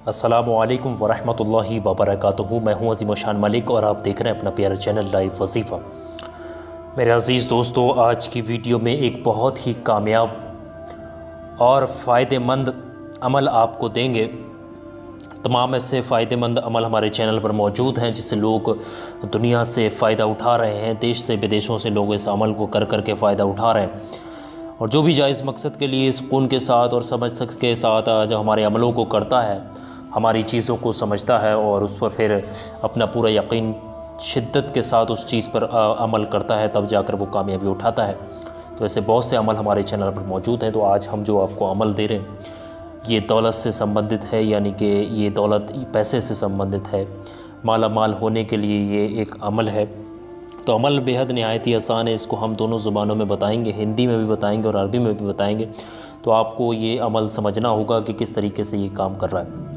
अस्सलामुअलैकुम वरहमतुल्लाहि वबरकातुहू। मैं हूं अज़ीम शान मलिक और आप देख रहे हैं अपना प्यारा चैनल लाइव वजीफ़ा। मेरे अज़ीज़ दोस्तों, आज की वीडियो में एक बहुत ही कामयाब और फ़ायदेमंद अमल आपको देंगे। तमाम ऐसे फ़ायदेमंद अमल हमारे चैनल पर मौजूद हैं जिससे लोग दुनिया से फ़ायदा उठा रहे हैं। देश से विदेशों से लोग इस अमल को कर के फ़ायदा उठा रहे हैं और जो भी जायज़ मकसद के लिए सुकून के साथ और समझ के साथ जो हमारे अमलों को करता है, हमारी चीज़ों को समझता है और उस पर फिर अपना पूरा यकीन शिद्दत के साथ उस चीज़ पर अमल करता है, तब जाकर वो कामयाबी उठाता है। तो ऐसे बहुत से अमल हमारे चैनल पर मौजूद हैं। तो आज हम जो आपको अमल दे रहे हैं ये दौलत से संबंधित है, यानी कि ये दौलत पैसे से संबंधित है। माला माल होने के लिए ये एक अमल है। तो अमल बेहद नहायत ही आसान है। इसको हम दोनों ज़ुबानों में बताएंगे, हिंदी में भी बताएंगे और अरबी में भी बताएंगे। तो आपको ये अमल समझना होगा कि किस तरीके से ये काम कर रहा है।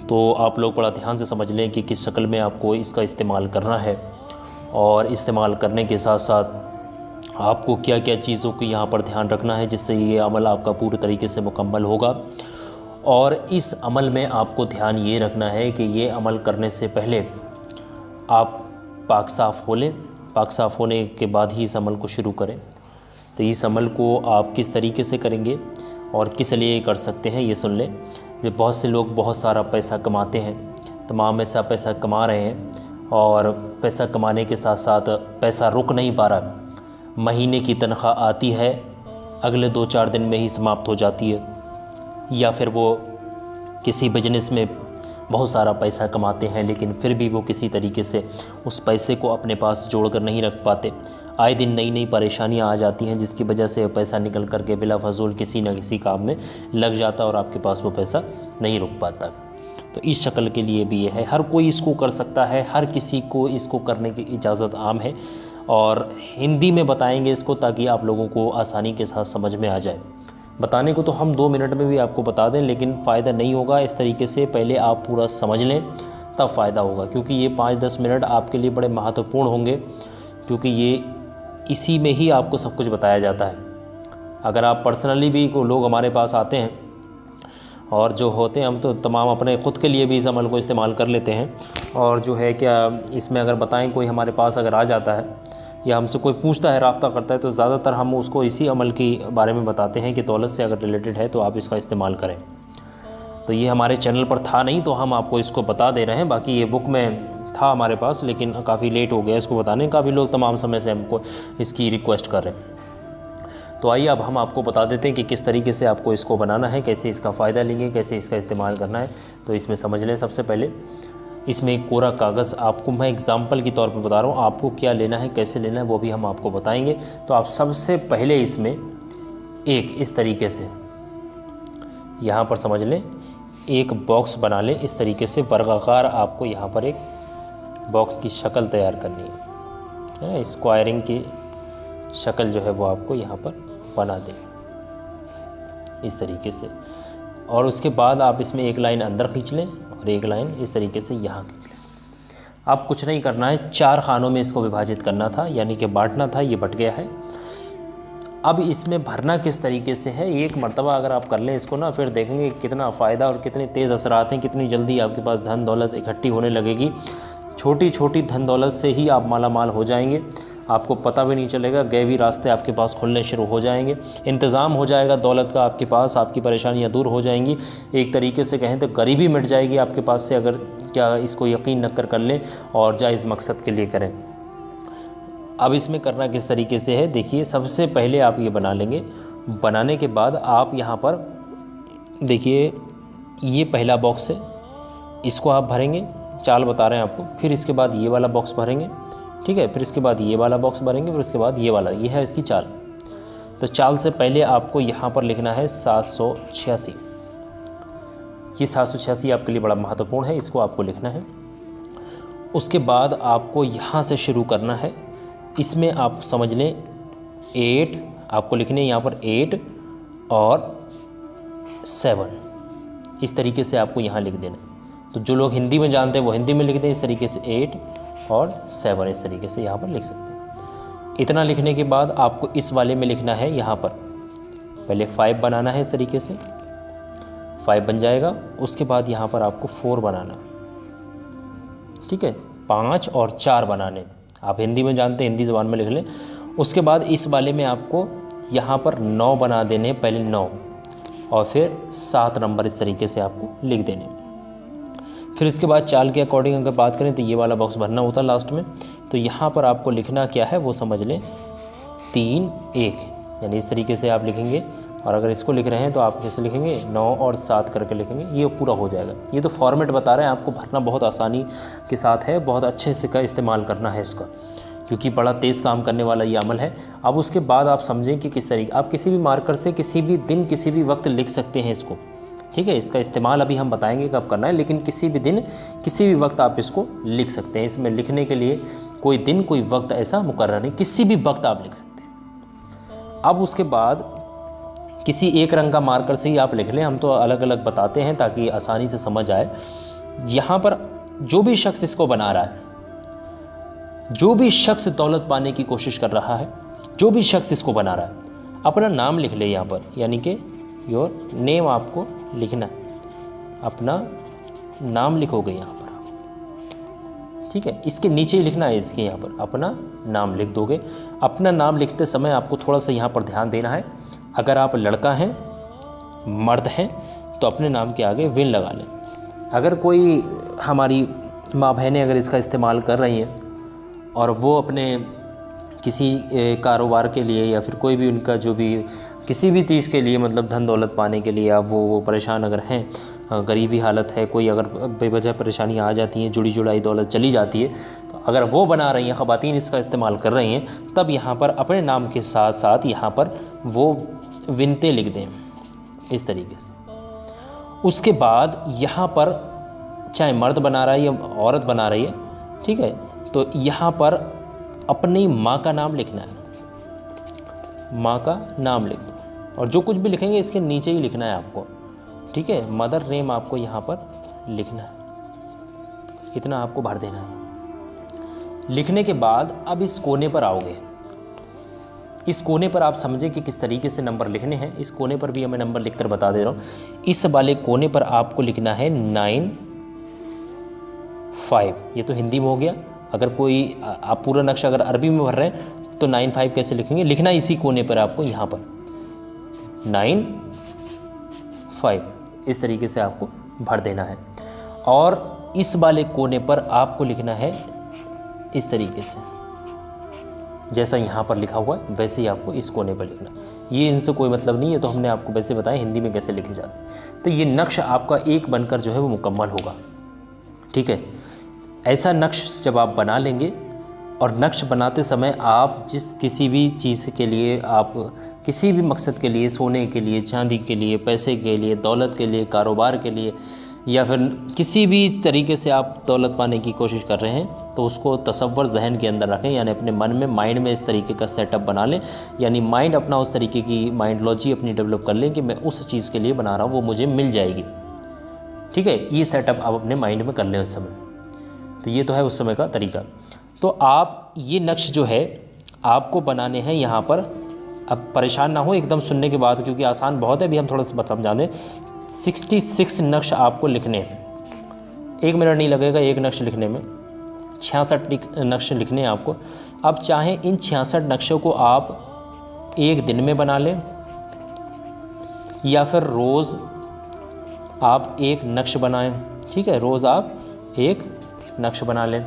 तो आप लोग बड़ा ध्यान से समझ लें कि किस शक्ल में आपको इसका इस्तेमाल करना है और इस्तेमाल करने के साथ साथ आपको क्या क्या चीज़ों की यहाँ पर ध्यान रखना है जिससे ये अमल आपका पूरे तरीके से मुकम्मल होगा। और इस अमल में आपको ध्यान ये रखना है कि ये अमल करने से पहले आप पाक साफ़ हो लें। पाक साफ़ होने के बाद ही इस अमल को शुरू करें। तो इस अमल को आप किस तरीके से करेंगे और किस लिए कर सकते हैं ये सुन लें। ये बहुत से लोग बहुत सारा पैसा कमाते हैं, तमाम ऐसा पैसा कमा रहे हैं और पैसा कमाने के साथ साथ पैसा रुक नहीं पा रहा। महीने की तनख्वाह आती है, अगले 2-4 दिन में ही समाप्त हो जाती है, या फिर वो किसी बिजनेस में बहुत सारा पैसा कमाते हैं लेकिन फिर भी वो किसी तरीके से उस पैसे को अपने पास जोड़ कर नहीं रख पाते। आए दिन नई नई परेशानियां आ जाती हैं जिसकी वजह से पैसा निकल कर के बिला फजूल किसी न किसी काम में लग जाता और आपके पास वो पैसा नहीं रुक पाता। तो इस शक्ल के लिए भी ये है। हर कोई इसको कर सकता है, हर किसी को इसको करने की इजाज़त आम है और हिंदी में बताएंगे इसको ताकि आप लोगों को आसानी के साथ समझ में आ जाए। बताने को तो हम 2 मिनट में भी आपको बता दें लेकिन फ़ायदा नहीं होगा। इस तरीके से पहले आप पूरा समझ लें तब फ़ायदा होगा, क्योंकि ये 5-10 मिनट आपके लिए बड़े महत्वपूर्ण होंगे, क्योंकि ये इसी में ही आपको सब कुछ बताया जाता है। अगर आप पर्सनली भी को लोग हमारे पास आते हैं और जो होते हैं, हम तो तमाम अपने ख़ुद के लिए भी इस अमल को इस्तेमाल कर लेते हैं। और जो है क्या इसमें अगर बताएं, कोई हमारे पास अगर आ जाता है या हमसे कोई पूछता है, राब्ता करता है, तो ज़्यादातर हम उसको इसी अमल के बारे में बताते हैं कि दौलत से अगर रिलेटेड है तो आप इसका इस्तेमाल करें। तो ये हमारे चैनल पर था नहीं तो हम आपको इसको बता दे रहे हैं। बाकी ये बुक में था हमारे पास लेकिन काफ़ी लेट हो गया इसको बताने। काफ़ी लोग तमाम समय से हमको इसकी रिक्वेस्ट कर रहे हैं। तो आइए अब हम आपको बता देते हैं कि किस तरीके से आपको इसको बनाना है, कैसे इसका फ़ायदा लेंगे, कैसे इसका इस्तेमाल करना है। तो इसमें समझ लें, सबसे पहले इसमें एक कोरा कागज़, आपको मैं एग्ज़ाम्पल के तौर पर बता रहा हूँ, आपको क्या लेना है, कैसे लेना है वो भी हम आपको बताएंगे। तो आप सबसे पहले इसमें एक इस तरीके से यहाँ पर समझ लें, एक बॉक्स बना लें। इस तरीके से वर्गाकार आपको यहाँ पर एक बॉक्स की शक्ल तैयार करनी है ना। स्क्वायरिंग की शक्ल जो है वो आपको यहाँ पर बना दें इस तरीके से। और उसके बाद आप इसमें एक लाइन अंदर खींच लें और एक लाइन इस तरीके से यहाँ खींच लें। आप कुछ नहीं करना है, 4 खानों में इसको विभाजित करना था, यानी कि बांटना था। ये बट गया है। अब इसमें भरना किस तरीके से है, एक मरतबा अगर आप कर लें इसको ना, फिर देखेंगे कितना फ़ायदा और कितने तेज़ असरात हैं, कितनी जल्दी आपके पास धन दौलत इकट्ठी होने लगेगी। छोटी छोटी धन दौलत से ही आप माला माल हो जाएंगे, आपको पता भी नहीं चलेगा। गैबी रास्ते आपके पास खुलने शुरू हो जाएंगे, इंतज़ाम हो जाएगा दौलत का आपके पास, आपकी परेशानियां दूर हो जाएंगी। एक तरीके से कहें तो गरीबी मिट जाएगी आपके पास से, अगर क्या इसको यकीन न कर लें और जायज़ मकसद के लिए करें। अब इसमें करना किस तरीके से है, देखिए। सबसे पहले आप ये बना लेंगे। बनाने के बाद आप यहाँ पर देखिए, ये पहला बॉक्स है, इसको आप भरेंगे। चाल बता रहे हैं आपको। फिर इसके बाद ये वाला बॉक्स भरेंगे, ठीक है। फिर इसके बाद ये वाला बॉक्स भरेंगे, फिर उसके बाद ये वाला। ये है इसकी चाल। तो चाल से पहले आपको यहाँ पर लिखना है 786। ये 786 आपके लिए बड़ा महत्वपूर्ण है, इसको आपको लिखना है। उसके बाद आपको यहाँ से शुरू करना है। इसमें आप समझ लें 8 आपको लिखने हैं, यहाँ पर 8 और 7 इस तरीके से आपको यहाँ लिख देना। तो जो लोग हिंदी में जानते हैं वो हिंदी में लिख दें इस तरीके से, 8 और 7 इस तरीके से यहाँ पर लिख सकते हैं। इतना लिखने के बाद आपको इस वाले में लिखना है, यहाँ पर पहले 5 बनाना है इस तरीके से। 5 बन जाएगा। उसके बाद यहाँ पर आपको 4 बनाना, ठीक है, 5 और 4 बनाने, आप हिंदी में जानते हैं, हिंदी ज़बान में लिख लें। उसके बाद इस वाले में आपको यहाँ पर 9 बना देने, पहले 9 और फिर 7 नंबर इस तरीके से आपको लिख देने। फिर इसके बाद चाल के अकॉर्डिंग अगर बात करें तो ये वाला बॉक्स भरना होता है लास्ट में। तो यहाँ पर आपको लिखना क्या है वो समझ लें, 3 1, यानी इस तरीके से आप लिखेंगे। और अगर इसको लिख रहे हैं तो आप कैसे लिखेंगे, 9 और 7 करके लिखेंगे, ये पूरा हो जाएगा। ये तो फॉर्मेट बता रहे हैं, आपको भरना बहुत आसानी के साथ है, बहुत अच्छे से का इस्तेमाल करना है इसका, क्योंकि बड़ा तेज़ काम करने वाला ये अमल है। अब उसके बाद आप समझें कि किस तरीके आप किसी भी मार्कर से किसी भी दिन किसी भी वक्त लिख सकते हैं इसको, ठीक है। इसका इस्तेमाल अभी हम बताएंगे कब करना है, लेकिन किसी भी दिन किसी भी वक्त आप इसको लिख सकते हैं। इसमें लिखने के लिए कोई दिन कोई वक्त ऐसा मुकर्रर नहीं, किसी भी वक्त आप लिख सकते हैं। अब उसके बाद किसी एक रंग का मार्कर से ही आप लिख लें, हम तो अलग अलग बताते हैं ताकि आसानी से समझ आए। यहाँ पर जो भी शख्स इसको बना रहा है, जो भी शख्स दौलत पाने की कोशिश कर रहा है, जो भी शख्स इसको बना रहा है, अपना नाम लिख ले यहाँ पर, यानी कि योर नेम आपको लिखना है, अपना नाम लिखोगे यहाँ पर, ठीक है। इसके नीचे ही लिखना है, इसके यहाँ पर अपना नाम लिख दोगे। अपना नाम लिखते समय आपको थोड़ा सा यहाँ पर ध्यान देना है। अगर आप लड़का हैं, मर्द हैं, तो अपने नाम के आगे विन लगा लें। अगर कोई हमारी माँ बहनें अगर इसका इस्तेमाल कर रही हैं और वो अपने किसी कारोबार के लिए या फिर कोई भी उनका जो भी किसी भी चीज़ के लिए, मतलब धन दौलत पाने के लिए, आप वो परेशान अगर हैं, गरीबी हालत है, कोई अगर बेवजह परेशानियाँ आ जाती हैं, जुड़ी जुड़ाई दौलत चली जाती है, तो अगर वो बना रही हैं, ख़वातीन इसका इस्तेमाल कर रही हैं, तब यहाँ पर अपने नाम के साथ साथ यहाँ पर वो विनते लिख दें इस तरीके से। उसके बाद यहाँ पर चाहे मर्द बना रहा है या औरत बना रही है, ठीक है, तो यहाँ पर अपनी माँ का नाम लिखना है, माँ का नाम लिख दो, और जो कुछ भी लिखेंगे इसके नीचे ही लिखना है आपको, ठीक है। मदर नेम आपको यहाँ पर लिखना है, इतना आपको भर देना है। लिखने के बाद अब इस कोने पर आओगे, इस कोने पर आप समझें कि किस तरीके से नंबर लिखने हैं। इस कोने पर भी मैं नंबर लिखकर बता दे रहा हूँ। इस वाले कोने पर आपको लिखना है 9 5, ये तो हिंदी में हो गया। अगर कोई आप पूरा नक्शा अगर अरबी में भर रहे हैं तो 9 5 कैसे लिखेंगे, लिखना इसी कोने पर आपको, यहाँ पर 9 5 इस तरीके से आपको भर देना है। और इस वाले कोने पर आपको लिखना है इस तरीके से, जैसा यहाँ पर लिखा हुआ है वैसे ही आपको इस कोने पर लिखना। ये इनसे कोई मतलब नहीं है, तो हमने आपको वैसे बताया हिंदी में कैसे लिखे जाते हैं। तो ये नक्श आपका एक बनकर जो है वो मुकम्मल होगा, ठीक है। ऐसा नक्श जब आप बना लेंगे, और नक्श बनाते समय आप किसी भी चीज़ के लिए, आप किसी भी मकसद के लिए, सोने के लिए, चांदी के लिए, पैसे के लिए, दौलत के लिए, कारोबार के लिए, या फिर किसी भी तरीके से आप दौलत पाने की कोशिश कर रहे हैं, तो उसको तसव्वुर जहन के अंदर रखें, यानी अपने मन में, माइंड में इस तरीके का सेटअप बना लें, यानी माइंड अपना उस तरीके की माइंडलॉजी अपनी डेवलप कर लें कि मैं उस चीज़ के लिए बना रहा हूँ, वो मुझे मिल जाएगी, ठीक है। ये सेटअप आप अपने माइंड में कर लें उस समय। तो ये तो है उस समय का तरीका। तो आप ये नक्श जो है आपको बनाने हैं यहाँ पर। अब परेशान ना हो एकदम सुनने के बाद, क्योंकि आसान बहुत है, अभी हम थोड़ा सा समझा दें। 66 नक्श आपको लिखने हैं, 1 मिनट नहीं लगेगा एक नक्श लिखने में। 66 नक्श लिखने हैं आपको। अब चाहें इन 66 नक्शों को आप एक दिन में बना लें, या फिर रोज़ आप एक नक्श बनाएं, ठीक है। रोज़ आप एक नक्श बना लें,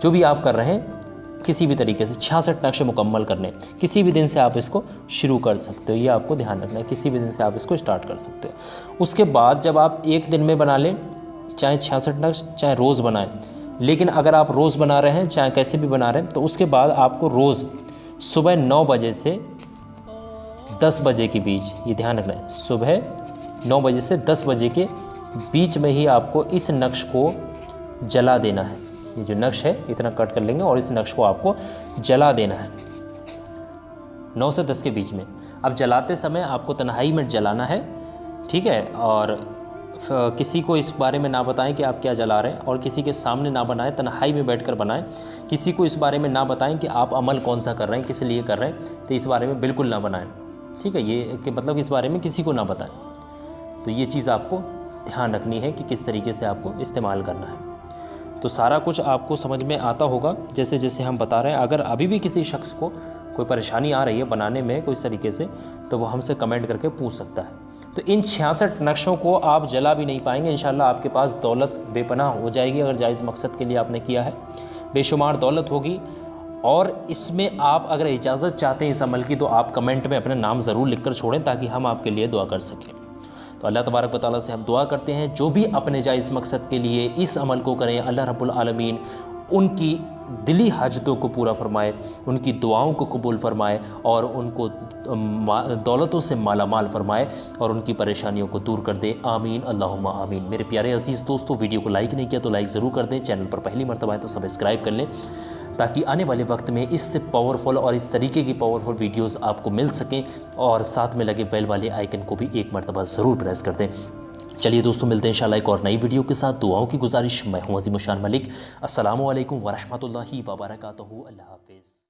जो भी आप कर रहे हैं किसी भी तरीके से 66 नक्शे मुकम्मल करने। किसी भी दिन से आप इसको शुरू कर सकते हो, ये आपको ध्यान रखना है, किसी भी दिन से आप इसको स्टार्ट कर सकते हो। उसके बाद जब आप एक दिन में बना लें, चाहे 66 नक्श, चाहे रोज़ बनाएं, लेकिन अगर आप रोज़ बना रहे हैं, चाहे कैसे भी बना रहे हैं, तो उसके बाद आपको रोज़ सुबह 9 बजे से 10 बजे के बीच, ये ध्यान रखना है, सुबह 9 बजे से 10 बजे के बीच में ही आपको इस नक्श को जला देना है। ये जो नक्श है इतना कट कर लेंगे और इस नक्श को आपको जला देना है 9 से 10 के बीच में। अब जलाते समय आपको तन्हाई में जलाना है, ठीक है। और किसी को इस बारे में ना बताएं कि आप क्या जला रहे हैं, और किसी के सामने ना बनाएं, तन्हाई में बैठकर बनाएं। किसी को इस बारे में ना बताएं कि आप अमल कौन सा कर रहे हैं, किस लिए कर रहे हैं, तो इस बारे में बिल्कुल ना बनाएं, ठीक है। ये कि मतलब इस बारे में किसी को ना बताएं। तो ये चीज़ आपको ध्यान रखनी है कि किस तरीके से आपको इस्तेमाल करना है। तो सारा कुछ आपको समझ में आता होगा जैसे जैसे हम बता रहे हैं। अगर अभी भी किसी शख्स को कोई परेशानी आ रही है बनाने में कोई तरीके से, तो वो हमसे कमेंट करके पूछ सकता है। तो इन 66 नक्शों को आप जला भी नहीं पाएंगे। इंशाल्लाह आपके पास दौलत बेपनाह हो जाएगी अगर जायज़ मकसद के लिए आपने किया है। बेशुमार दौलत होगी। और इसमें आप अगर इजाज़त चाहते हैं इस अमल की, तो आप कमेंट में अपना नाम ज़रूर लिख कर छोड़ें ताकि हम आपके लिए दुआ कर सकें। तो अल्लाह तबारक व तआला से हम दुआ करते हैं जो भी अपने जायज़ मकसद के लिए इस अमल को करें, अल्लाह रब्बुल आलमीन उनकी दिली हाजतों को पूरा फरमाए, उनकी दुआओं को कबूल फरमाए और उनको दौलतों से माला माल फरमाए और उनकी परेशानियों को दूर कर दे। आमीन अल्लाहुम्मा आमीन। मेरे प्यारे अजीज़ दोस्तों, वीडियो को लाइक नहीं किया तो लाइक ज़रूर कर दें। चैनल पर पहली मरतबा है तो सब्सक्राइब कर लें ताकि आने वाले वक्त में इससे पावरफुल और इस तरीके की पावरफुल वीडियोस आपको मिल सकें। और साथ में लगे बेल वाले आइकन को भी एक मरतबा ज़रूर प्रेस कर दें। चलिए दोस्तों, मिलते हैं इंशाल्लाह एक और नई वीडियो के साथ। दुआओं की गुजारिश। मैं हूं अज़ीमुशान मलिक। अस्सलामु अलैकुम वरहमतुल्लाहि वबरकातुहू। अल्लाह हाफ़िज़।